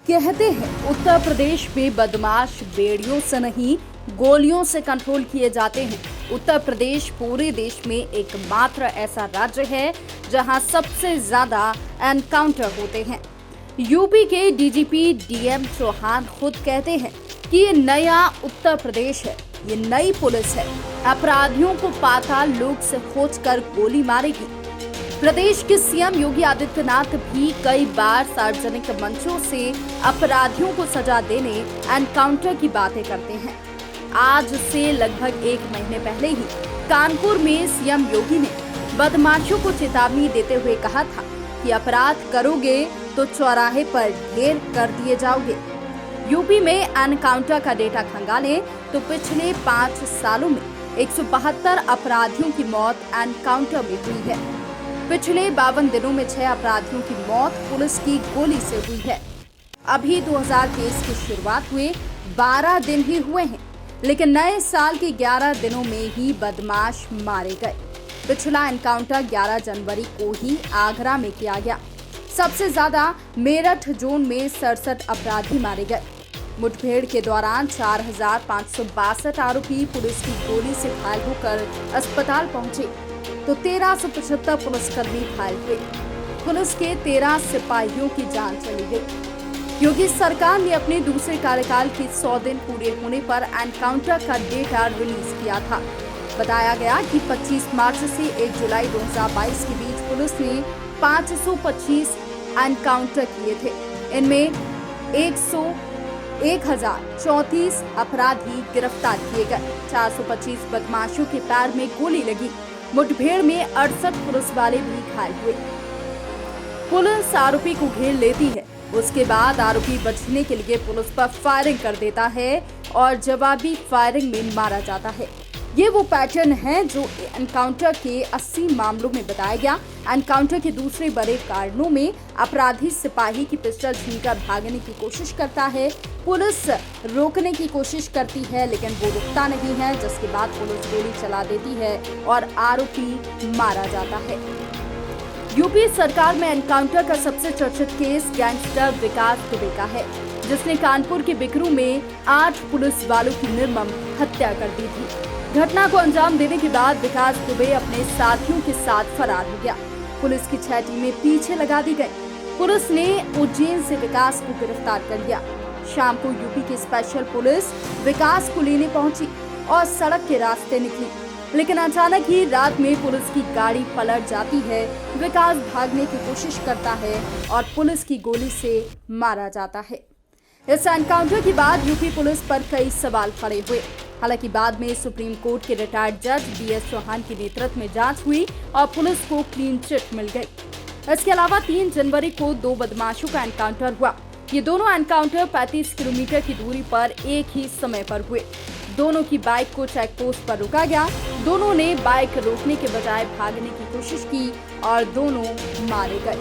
कहते हैं उत्तर प्रदेश में बदमाश बेड़ियों से नहीं गोलियों से कंट्रोल किए जाते हैं। उत्तर प्रदेश पूरे देश में एकमात्र ऐसा राज्य है जहां सबसे ज्यादा एनकाउंटर होते हैं। यूपी के डीजीपी डीएम चौहान खुद कहते हैं कि ये नया उत्तर प्रदेश है, ये नई पुलिस है, अपराधियों को पाताल लोक से खोजकर गोली मारेगी। प्रदेश के सीएम योगी आदित्यनाथ भी कई बार सार्वजनिक मंचों से अपराधियों को सजा देने एनकाउंटर की बातें करते हैं। आज से लगभग 1 महीने पहले ही कानपुर में सीएम योगी ने बदमाशों को चेतावनी देते हुए कहा था कि अपराध करोगे तो चौराहे पर ढेर कर दिए जाओगे। यूपी में एनकाउंटर का डेटा खंगालें तो पिछले 5 सालों में 172 अपराधियों की मौत एनकाउंटर में हुई है। पिछले 52 दिनों में 6 अपराधियों की मौत पुलिस की गोली से हुई है। अभी 2023 की शुरुआत हुए 12 दिन ही हुए हैं, लेकिन नए साल के 11 दिनों में ही बदमाश मारे गए। पिछला एनकाउंटर 11 जनवरी को ही आगरा में किया गया। सबसे ज्यादा मेरठ जोन में 67 अपराधी मारे गए। मुठभेड़ के दौरान 4562 आरोपी पुलिस की गोली से घायल होकर अस्पताल पहुंचे तो 1375 पुलिसकर्मी घायल हुए। पुलिस के 13 सिपाहियों की जान चली गई। योगी सरकार ने अपने दूसरे कार्यकाल के 100 दिन पूरे होने पर एनकाउंटर का डेटा रिलीज किया था। बताया गया कि 25 मार्च से 1 जुलाई 2022 के बीच पुलिस ने 525 एनकाउंटर किए थे। इनमें 1034 अपराधी गिरफ्तार किए गए। 425 बदमाशों के पैर में गोली लगी। मुठभेड़ में 68 पुलिस वाले भी घायल हुए। पुलिस आरोपी को घेर लेती है, उसके बाद आरोपी बचने के लिए पुलिस पर फायरिंग कर देता है और जवाबी फायरिंग में मारा जाता है। ये वो पैटर्न है जो एनकाउंटर के 80 मामलों में बताया गया। एनकाउंटर के दूसरे बड़े कारणों में अपराधी सिपाही की पिस्टल छीनकर भागने की कोशिश करता है। पुलिस रोकने की कोशिश करती है लेकिन वो रुकता नहीं है, जिसके बाद पुलिस गोली चला देती है और आरोपी मारा जाता है। यूपी सरकार में एनकाउंटर का सबसे चर्चित केस गैंगस्टर विकास दुबे का है, जिसने कानपुर के बिकरू में 8 पुलिस वालों की निर्मम हत्या कर दी थी। घटना को अंजाम देने के बाद विकास दुबे अपने साथियों के साथ फरार हो गया। पुलिस की 6 टीमें पीछे लगा दी गई। पुलिस ने उज्जैन से विकास को गिरफ्तार कर लिया। शाम को यूपी की स्पेशल पुलिस विकास को लेने पहुंची और सड़क के रास्ते निकली, लेकिन अचानक ही रात में पुलिस की गाड़ी पलट जाती है। विकास भागने की कोशिश करता है और पुलिस की गोली से मारा जाता है। इस एनकाउंटर के बाद यूपी पुलिस पर कई सवाल खड़े हुए। हालांकि बाद में सुप्रीम कोर्ट के रिटायर्ड जज बीएस चौहान के नेतृत्व में जांच हुई और पुलिस को क्लीन चिट मिल गई। इसके अलावा 3 जनवरी को 2 बदमाशों का एनकाउंटर हुआ। ये दोनों एनकाउंटर 35 किलोमीटर की दूरी पर एक ही समय पर हुए। दोनों की बाइक को चेक पोस्ट पर रोका गया। दोनों ने बाइक रोकने के बजाय भागने की कोशिश की और दोनों मारे गए।